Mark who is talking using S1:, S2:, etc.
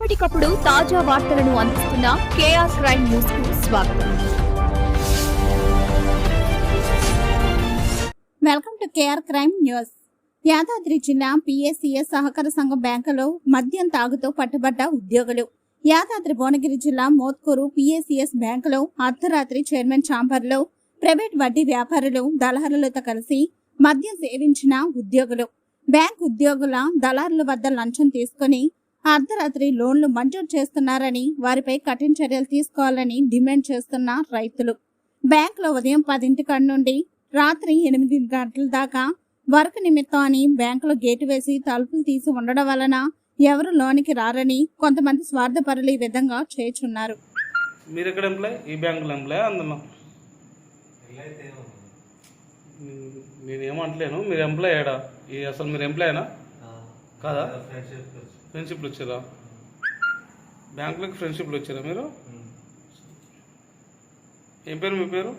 S1: ఎప్పటికప్పుడు తాజా వార్తలను అందిస్తున్న కేఆర్ క్రైమ్ న్యూస్ కు స్వాగతం.
S2: Welcome to KR crime news. Yadadri జిల్లా పిఎసిఎస్ సహకార సంఘం బ్యాంకులో మద్యం తాగుతూ పట్టుబడ్డ ఉద్యోగులు. యాదాద్రి భువనగిరి జిల్లా మోత్కూరు పిఎసిఎస్ బ్యాంకులో అర్ధరాత్రి చైర్మన్ ఛాంబర్లో ప్రైవేట్ వడ్డీ వ్యాపారులు దళారులతో కలిసి మద్యం సేవించిన ఉద్యోగులు. బ్యాంక్ ఉద్యోగుల దళారుల వద్ద లంచం తీసుకుని అర్ధరాత్రి లోన్లు మంజూరు చేస్తున్నారని, వారిపై కఠిన చర్యలు తీసుకోవాలని డిమాండ్ చేస్తున్న రైతులు. బ్యాంకులో ఉదయం 10 నుండి రాత్రి 8 గంటల దాకా వర్క్ నిమిత్తం అని బ్యాంకులో గేటు వేసి తలుపులు తీసి ఉండడం వలన ఎవరు లోనికి రారని కొంతమంది స్వార్థపరులు ఈ విధంగా చేస్తున్నారు.
S3: మీరు ఎక్కడ ఎంప్లాయ్? ఈ బ్యాంకులో ఎంప్లాయ్? అందులో నేను ఏమంటలేను. మీరు ఎంప్లాయ్ ఏడా? అసలు మీరు ఎంప్లాయేనా కాదా? ఫ్రెండ్షిప్లు వచ్చారా? బ్యాంకులోకి ఫ్రెండ్షిప్లు వచ్చారా మీరు? ఏం పేరు మీ పేరు?